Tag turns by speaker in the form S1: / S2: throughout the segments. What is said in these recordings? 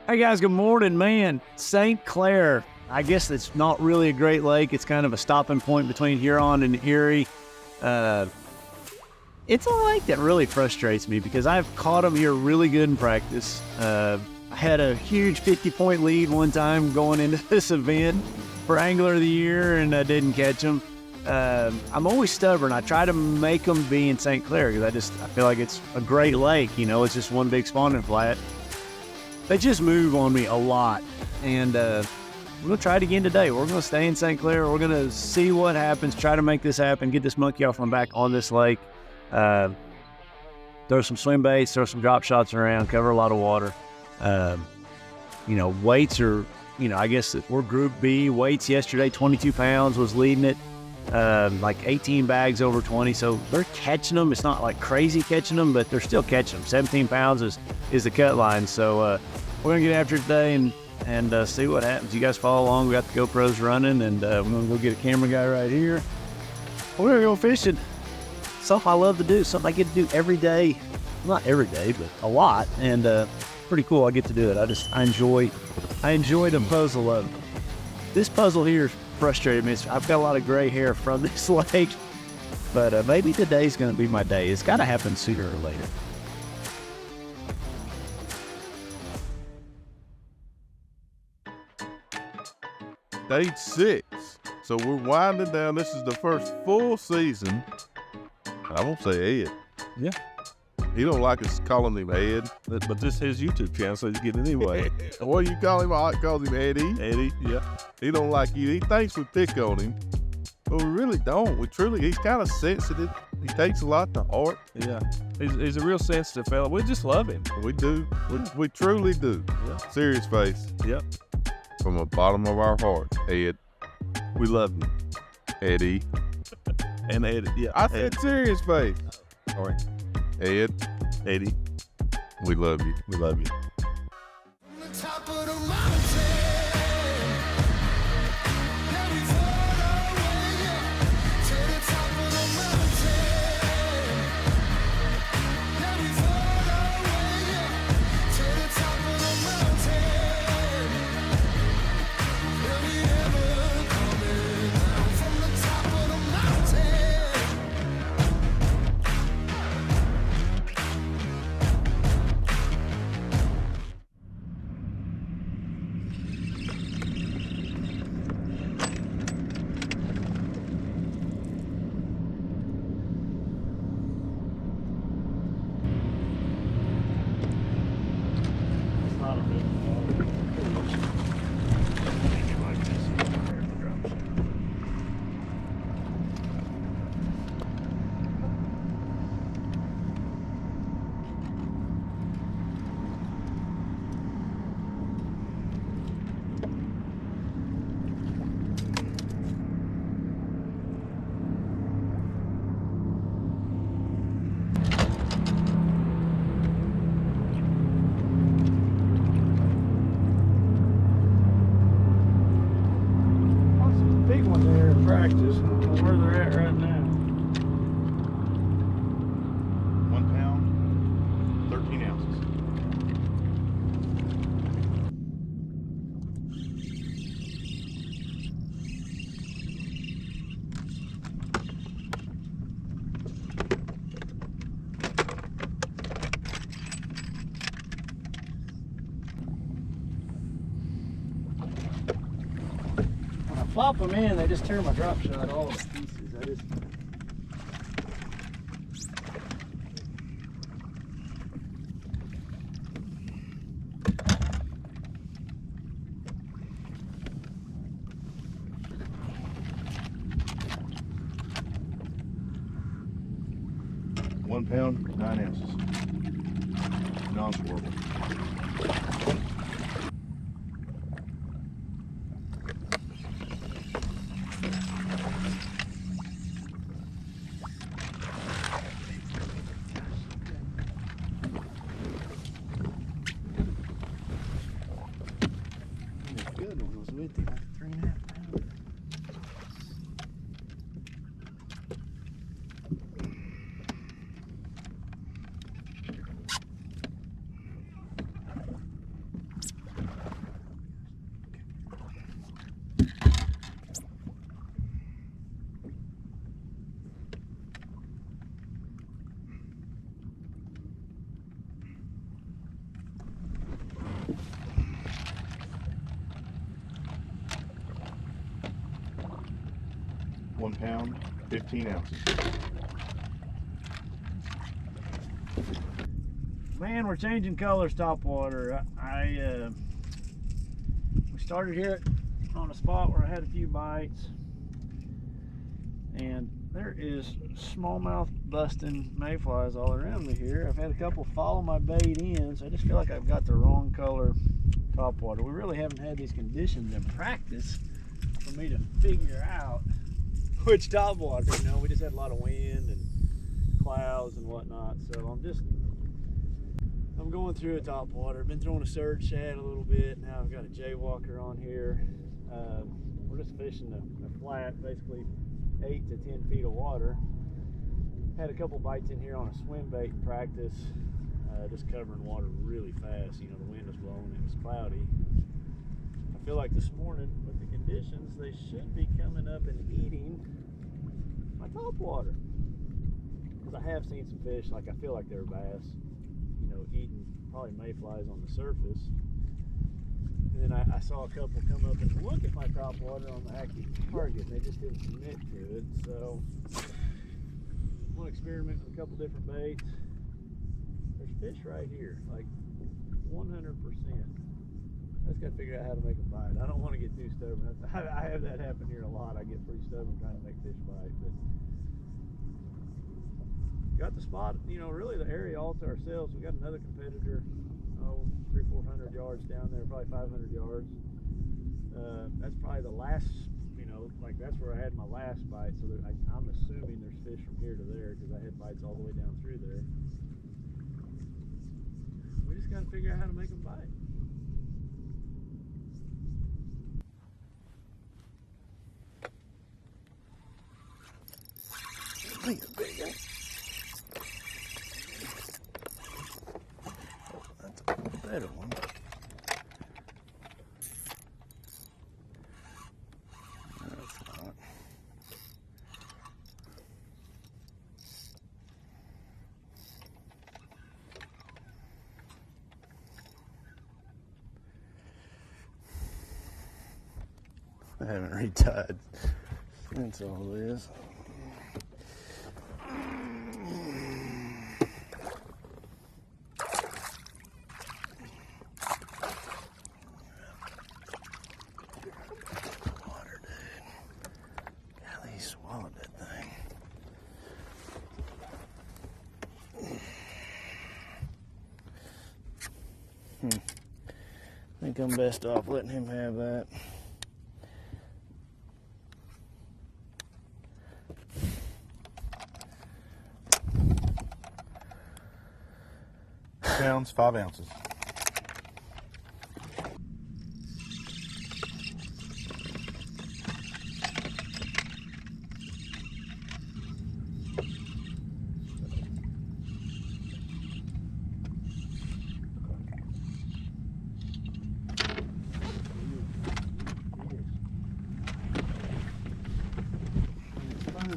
S1: Hey guys, good morning, man. St. Clair. I guess it's not really a great lake. It's kind of a stopping point between Huron and Erie. Uh, it's a lake that really frustrates me because I've caught them here really good in practice. I had a huge 50-point lead one time going into this event for Angler of the Year, and I didn't catch them. I'm always stubborn. I try to make them be in St. Clair because I feel like it's a great lake. You know, it's just one big spawning flat. They just move on me a lot, and we're gonna try it again today. We're gonna stay in St. Clair. We're gonna see what happens, try to make this happen, get this monkey off my back on this lake. Throw some swim baits, throw some drop shots around, cover a lot of water. Weights are, I guess we're Group B. Weights yesterday, 22 pounds was leading it. Like 18 bags over 20, so they're catching them. It's not like crazy catching them, but they're still catching them. 17 pounds is the cut line. So we're gonna get after it today and see what happens. You guys follow along. We got the GoPros running, and we're gonna go get a camera guy right here. We're gonna go fishing. Something I love to do. Something I get to do every day. Not every day, but a lot, and pretty cool. I get to do it. I enjoy the puzzle of it. This puzzle here frustrated me. I've got a lot of gray hair from this lake, but maybe today's going to be my day. It's got to happen sooner or later.
S2: Day 6. So we're winding down. This is the first full season. I won't say Ed.
S3: Yeah.
S2: He don't like us calling him Ed.
S3: But this is his YouTube channel, so he's getting it anyway.
S2: What do you call him? I call him Eddie.
S3: Eddie, yeah.
S2: He don't like you. He thinks we pick on him, but we really don't. He's kind of sensitive. He takes a lot to heart.
S3: Yeah. He's a real sensitive fella. We just love him.
S2: We do. We truly do.
S3: Yeah.
S2: Serious face.
S3: Yep.
S2: From the bottom of our heart, Ed. We love you, Eddie.
S3: And Eddie, yeah.
S2: I said serious face.
S3: All right.
S2: Ed,
S3: Eddie,
S2: we love you.
S3: we love you.
S4: From the top of the mountain, let me fly away to the top of the mountain. Let me fly away to the top of the mountain. Will we ever coming down from the top of the mountain?
S1: Big one there in practice, where they're at right now.
S3: 1 pound, 13 ounces.
S1: When I flop them in, they just tear my drop shot all to pieces. I just...
S3: One pound, 9 ounces. Non-swirl.
S1: Good one was with you, like 3.5 pounds.
S3: 1 pound, 15 ounces.
S1: Man, we're changing colors topwater. We started here on a spot where I had a few bites, and there is smallmouth busting mayflies all around me here. I've had a couple follow my bait in, so I just feel like I've got the wrong color topwater. We really haven't had these conditions in practice for me to figure out which topwater. You know, we just had a lot of wind and clouds and whatnot, so I'm going through a topwater. I've been throwing a surge shad a little bit. Now I've got a jaywalker on here. We're just fishing a flat, basically 8 to 10 feet of water. Had a couple bites in here on a swim bait in practice, just covering water really fast. You know, the wind was blowing, it was cloudy. I feel like this morning with the conditions, they should be coming up and eating my topwater. Because I have seen some fish, like I feel like they're bass, you know, eating probably mayflies on the surface. And then I saw a couple come up and look at my topwater on the active target, and they just didn't commit to it. So I'm going to experiment with a couple different baits. There's fish right here, like 100%. I just got to figure out how to make them bite. I don't want to get too stubborn. I have that happen here a lot. I get pretty stubborn trying to make fish bite. But got the spot, you know, really the area all to ourselves. We got another competitor, 300-400 yards down there, probably 500 yards. That's probably the last, you know, like that's where I had my last bite. So I'm assuming there's fish from here to there because I had bites all the way down through there. We just got to figure out how to make them bite. Big one. That's a better one. That's not. I haven't retied since all this. I think I'm best off letting him have that.
S3: Pounds, 5 ounces.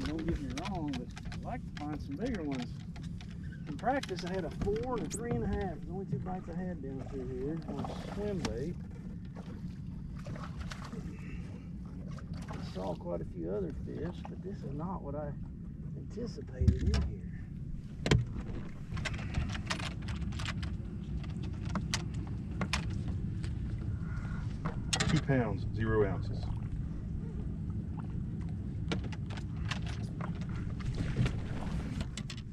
S1: Don't get me wrong, but I'd like to find some bigger ones. In practice, I had a 4 and a 3.5. The only 2 bites I had down through here on swim bait. I saw quite a few other fish, but this is not what I anticipated in here.
S3: 2 pounds, 0 ounces.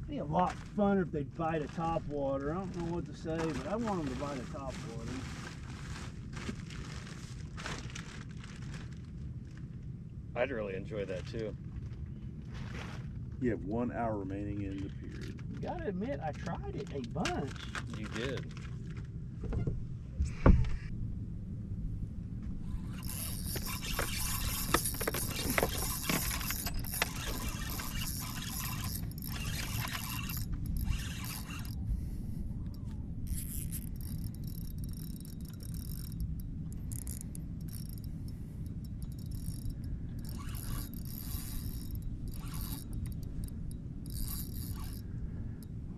S1: It'd be a lot funner if they'd bite a topwater. I don't know what to say, but I want them to bite a topwater.
S5: I'd really enjoy that too.
S3: You have 1 hour remaining in the period.
S1: You gotta admit, I tried it a bunch.
S5: You did.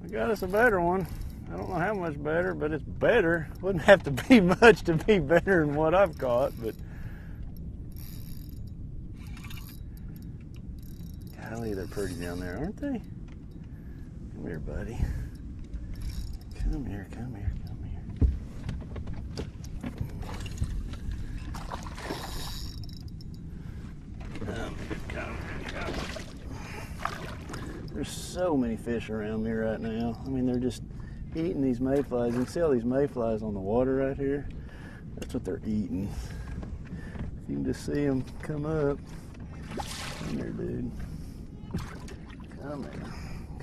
S1: I got us a better one. I don't know how much better, but it's better. Wouldn't have to be much to be better than what I've caught, but Golly, they're pretty down there, aren't they? Come here, buddy. Come here, come here, come here. Come. There's so many fish around me right now. I mean, they're just eating these mayflies. You can see all these mayflies on the water right here. That's what they're eating. You can just see them come up. Come here, dude. Come here.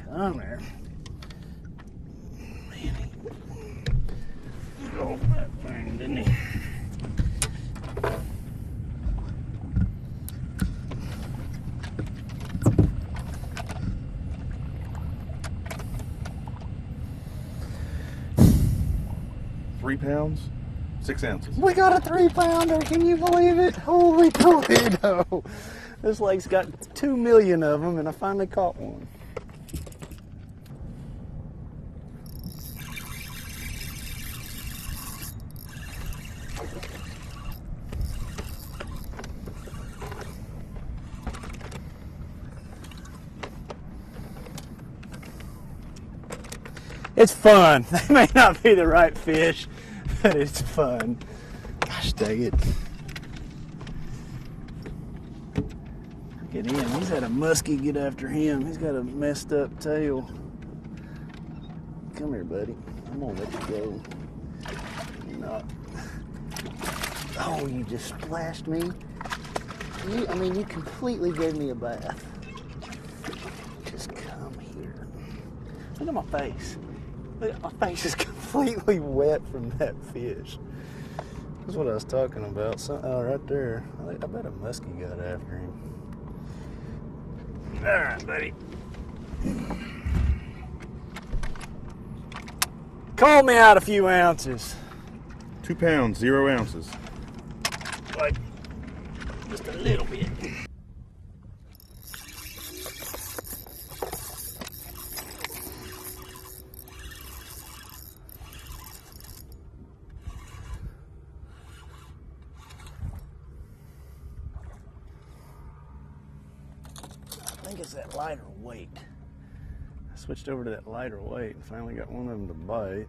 S1: Come here. Man, he rolled that thing, didn't he?
S2: £3, 6 ounces.
S1: We got a 3-pounder. Can you believe it? Holy Toledo. This lake's got 2 million of them, and I finally caught one. It's fun. They may not be the right fish, but it's fun. Gosh dang it. Look at him. He's had a muskie get after him. He's got a messed up tail. Come here, buddy. I'm gonna let you go. You're not. Oh, you just splashed me. You completely gave me a bath. Just come here. Look at my face. Look, my face is completely wet from that fish. That's what I was talking about. Right there. I bet a muskie got after him. All right, buddy. Call me out a few ounces.
S2: £2, 0 ounces.
S1: Like, just a little bit. I think it's that lighter weight. I switched over to that lighter weight and finally got one of them to bite.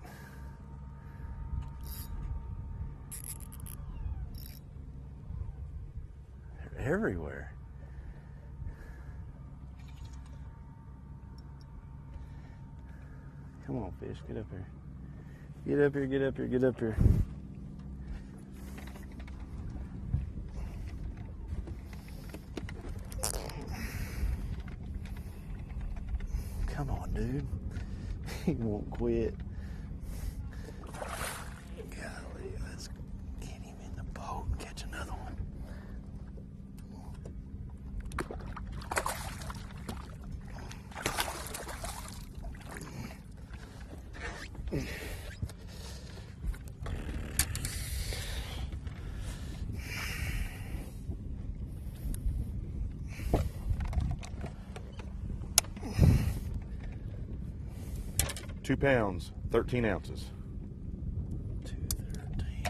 S1: They're everywhere. Come on, fish, get up here. Get up here, get up here, get up here. Come on, dude. He won't quit. Golly, let's get him in the boat and catch another one.
S2: £2, 13 ounces.
S1: 213.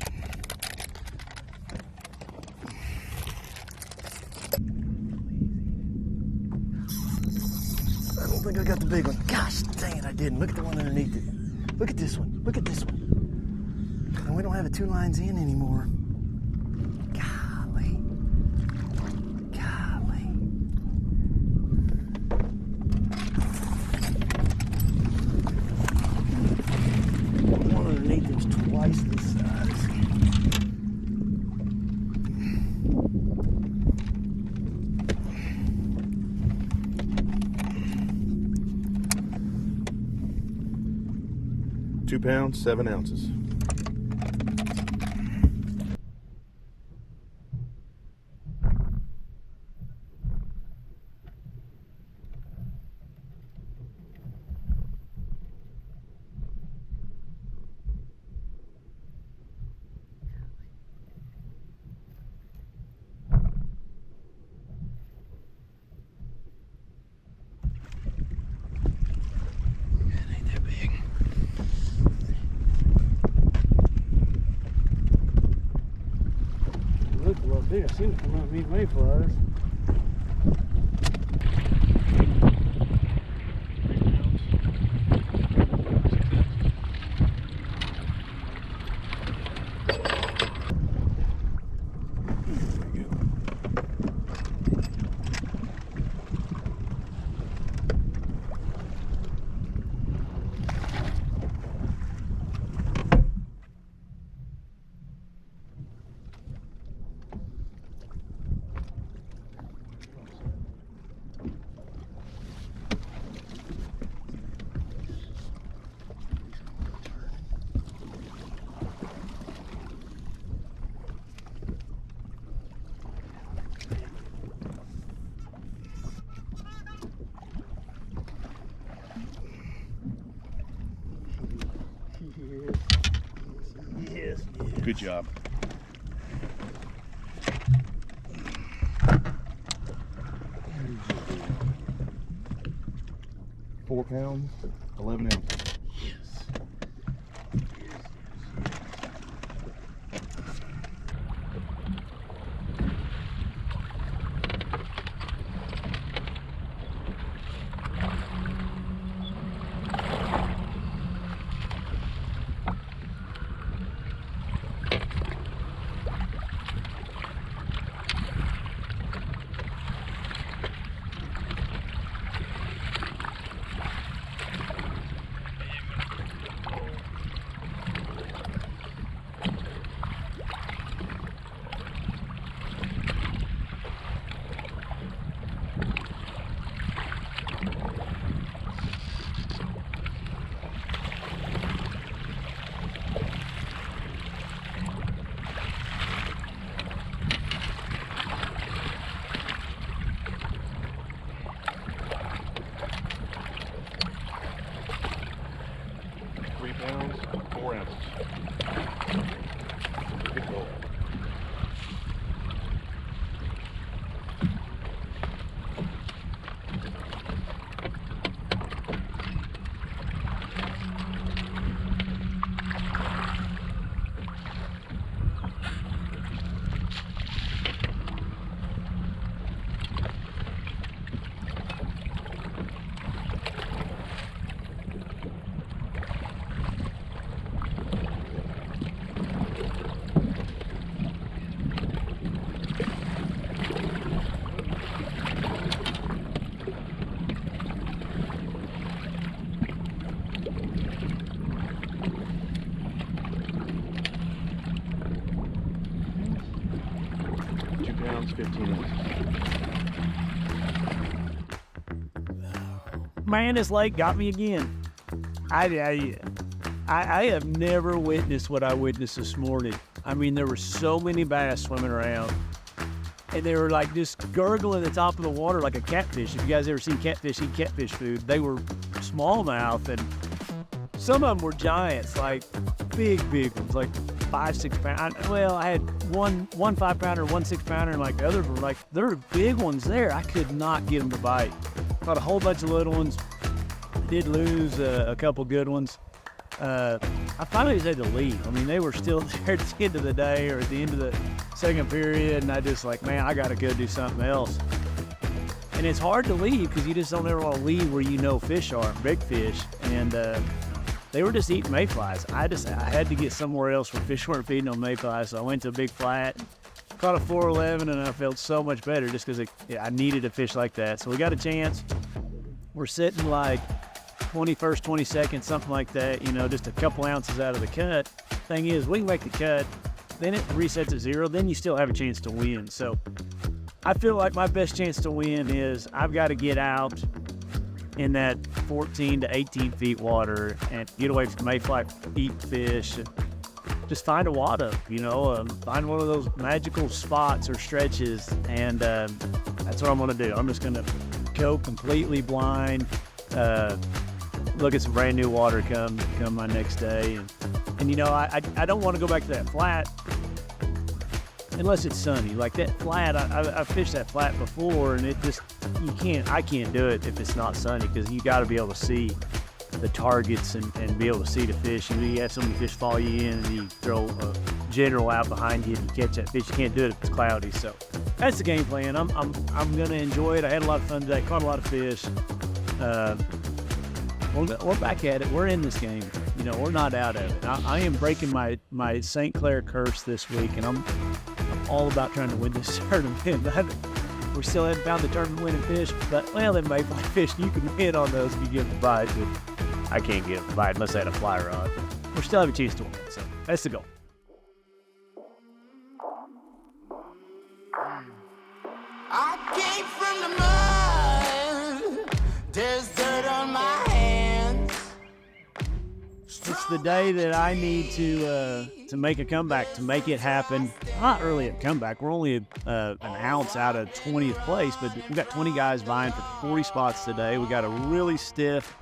S1: I don't think I got the big one. Gosh dang it, I didn't. Look at the one underneath it. Look at this one. Look at this one. And we don't have it 2 lines in anymore. Golly. Golly. The one underneath it was twice this size.
S2: £2, 7 ounces.
S1: That ain't that big. It looked a lot big. I seen it come out of these mayflies.
S3: Yes. Good job. £4, 11 ounces.
S1: Yes.
S3: 3 pounds, 4 ounces. Good goal. Pounds, 15 ounces.
S1: Man, this lake got me again. I have never witnessed what I witnessed this morning. I mean, there were so many bass swimming around, and they were like just gurgling the top of the water like a catfish. If you guys ever seen catfish eat catfish food, they were smallmouth, and some of them were giants, like big ones, like 5-6 pound. Well, I had one 5-pounder, one 6-pounder, and like the others were like, there were big ones there. I could not get them to bite. Caught a whole bunch of little ones. Did lose a couple good ones. I finally just had to leave. I mean, they were still there at the end of the day or at the end of the second period, and I just like, man, I got to go do something else. And it's hard to leave because you just don't ever want to leave where you know fish are, big fish. And they were just eating mayflies. I had to get somewhere else where fish weren't feeding on mayflies, so I went to a big flat, caught a 411, and I felt so much better just because I needed a fish like that. So we got a chance. We're sitting like 21st, 22nd, something like that, you know, just a couple ounces out of the cut. Thing is, we can make the cut, then it resets at 0, then you still have a chance to win. So I feel like my best chance to win is I've got to get out in that 14 to 18 feet water and get away from mayfly eat fish and just find a wada, you know, find one of those magical spots or stretches, and that's what I'm going to do. I'm just going to go completely blind, look at some brand new water come my next day, and you know, I don't want to go back to that flat unless it's sunny. Like that flat, I fished that flat before, and it just, I can't do it if it's not sunny, because you got to be able to see the targets and be able to see the fish. And you have so many fish follow you in, and you throw a general out behind you and you catch that fish. You can't do it if it's cloudy. So that's the game plan. I'm gonna enjoy it. I had a lot of fun today. Caught a lot of fish. We're back at it. We're in this game. You know, we're not out of it. I am breaking my St. Clair curse this week, and I'm all about trying to win this tournament. We still haven't found the tournament winning fish, but well, them mayfly fish, you can win on those if you give them a bite, but I can't give them a bite unless I had a fly rod. We still have a chance to win, so that's the goal.
S4: I came from the mud. There's dirt on my hands.
S1: It's the day that I need to make a comeback, to make it happen. Not really a comeback. We're only an ounce out of 20th place, but we got 20 guys vying for 40 spots today. We got a really stiff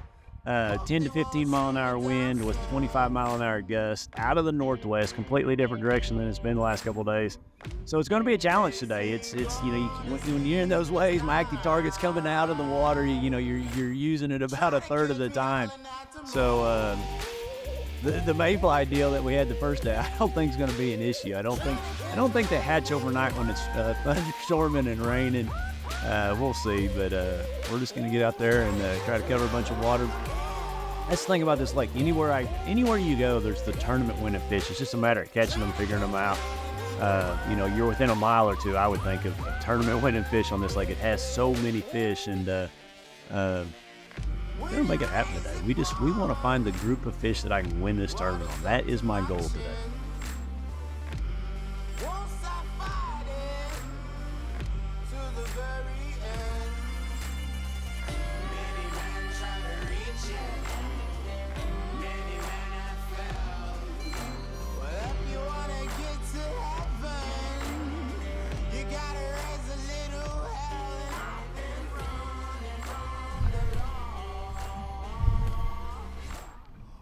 S1: 10 to 15 mile an hour wind with 25 mile an hour gust out of the northwest, completely different direction than it's been the last couple of days. So it's going to be a challenge today. It's when you're in those waves, my active target's coming out of the water. You're using it about a third of the time. So the mayfly deal that we had the first day, I don't think is going to be an issue. I don't think they hatch overnight when it's thunderstorming and raining. We'll see, but we're just going to get out there and try to cover a bunch of water. That's the thing about this lake. Anywhere you go, there's the tournament winning fish. It's just a matter of catching them, figuring them out. You're within a mile or two, I would think, of tournament winning fish on this lake. It has so many fish, and we're gonna make it happen today. We want to find the group of fish that I can win this tournament on. That is my goal today.
S4: Won't stop fighting to the very end. Many men try to reach it. Many men have failed. Well, if you wanna get to heaven, you gotta raise a little hell. And I've been running along.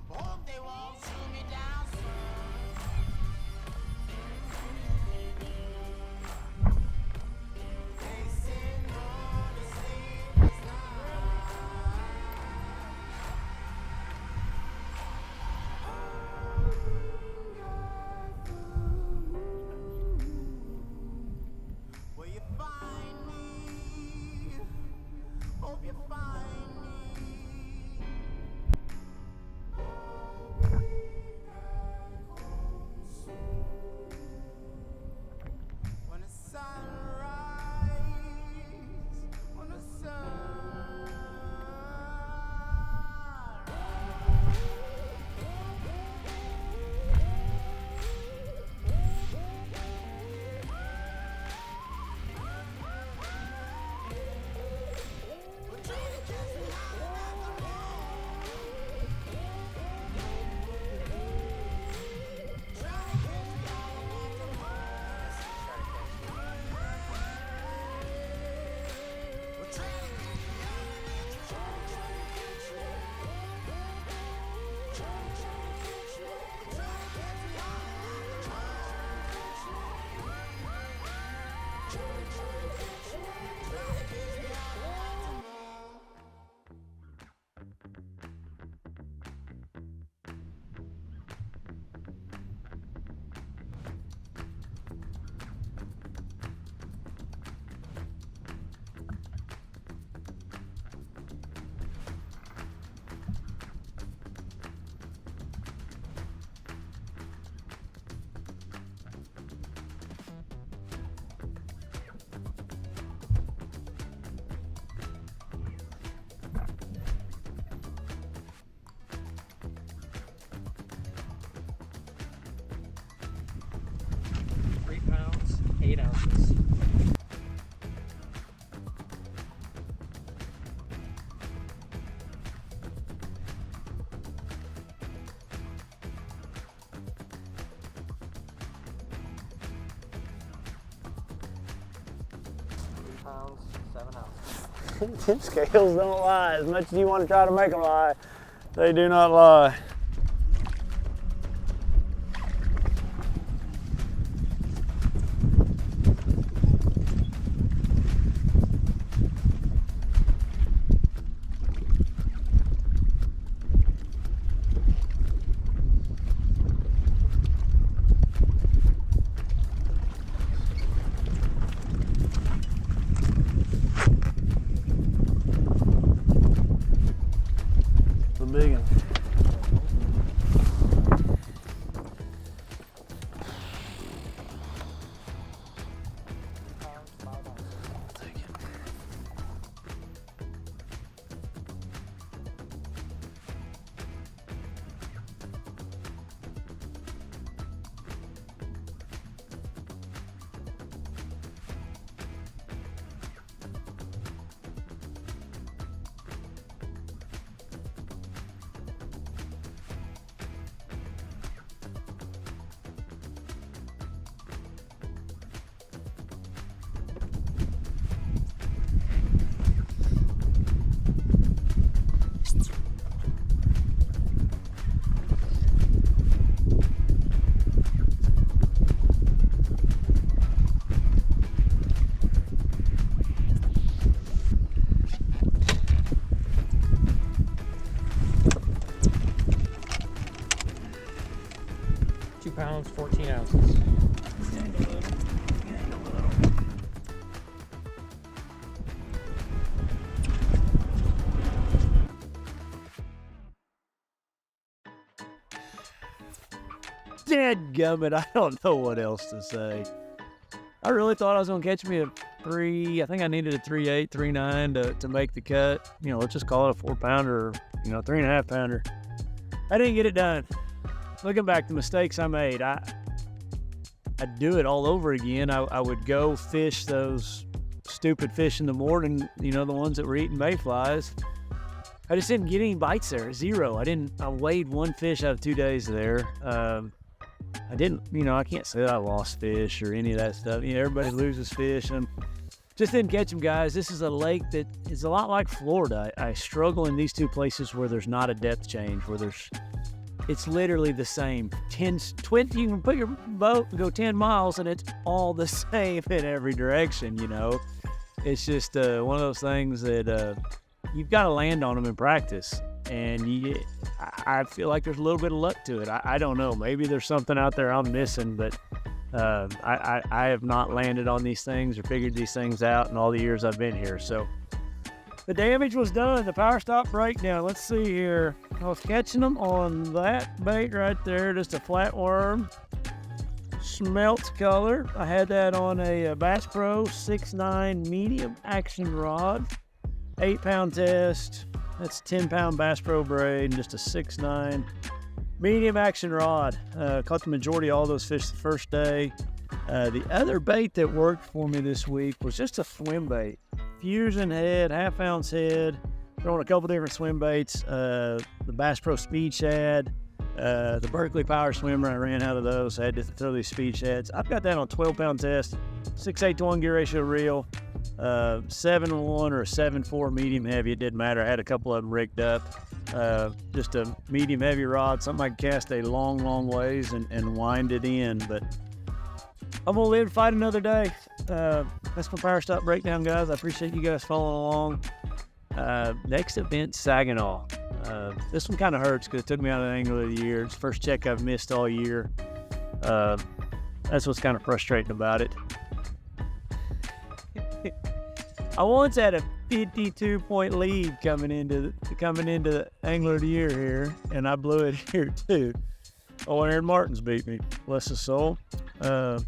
S4: Hope they won't shoot me down soon. They say no to sleepless nights. Will you find me? Hope you find me. When the sun rises, when the sun
S5: £3, 8 ounces. £3, 7 ounces.
S1: Tip scales don't lie. As much as you want to try to make them lie, they do not lie. The big one.
S5: 2 pounds, 14 ounces.
S1: Dadgummit, I don't know what else to say. I really thought I was gonna catch me a 3. I think I needed a 3.8, 3.9 to make the cut. You know, let's just call it a 4-pounder, 3.5 pounder. I didn't get it done. Looking back, the mistakes I made, I'd do it all over again. I would go fish those stupid fish in the morning, the ones that were eating mayflies. I just didn't get any bites there, 0. I weighed 1 fish out of 2 days there. I didn't, I can't say that I lost fish or any of that stuff. Everybody loses fish. And just didn't catch them, guys. This is a lake that is a lot like Florida. I struggle in these two places where there's not a depth change, where it's literally the same. 20, you can put your boat and go 10 miles and it's all the same in every direction, It's just one of those things that you've got to land on them in practice. And I feel like there's a little bit of luck to it. I don't know. Maybe there's something out there I'm missing, but I have not landed on these things or figured these things out in all the years I've been here. So the damage was done. The power stop breakdown. Let's see here. I was catching them on that bait right there, just a flatworm, smelt color. I had that on a Bass Pro 6.9 medium action rod, 8-pound test. That's 10-pound Bass Pro braid and just a 6.9 medium action rod. Caught the majority of all those fish the first day. The other bait that worked for me this week was just a swim bait. Fusion head, half-ounce head, throwing a couple different swim baits. The Bass Pro Speed Shad, the Berkeley Power Swimmer, I ran out of those. I had to throw these Speed Shads. I've got that on 12-pound test, 6.8 to 1 gear ratio reel. 7.1 or a 7.4 medium heavy, it didn't matter. I had a couple of them rigged up. Just a medium heavy rod, something I can cast a long ways and wind it in. But I'm gonna live to fight another day. That's my power stop breakdown, guys. I appreciate you guys following along. Next event, Saginaw. This one kind of hurts because it took me out of the Angler of the Year. It's the first check I've missed all year. That's what's kind of frustrating about it. I once had a 52-point lead coming into the Angler of the Year here, and I blew it here too. Oh, Aaron Martin's beat me. Bless his soul. Yep.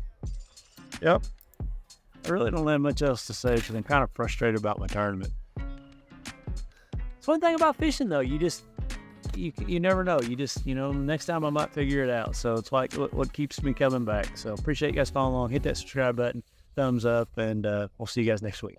S1: I really don't have much else to say because I'm kind of frustrated about my tournament. It's one thing about fishing though. You never know. Next time I might figure it out. So it's like what keeps me coming back. So appreciate you guys following along. Hit that subscribe button, thumbs up, and we'll see you guys next week.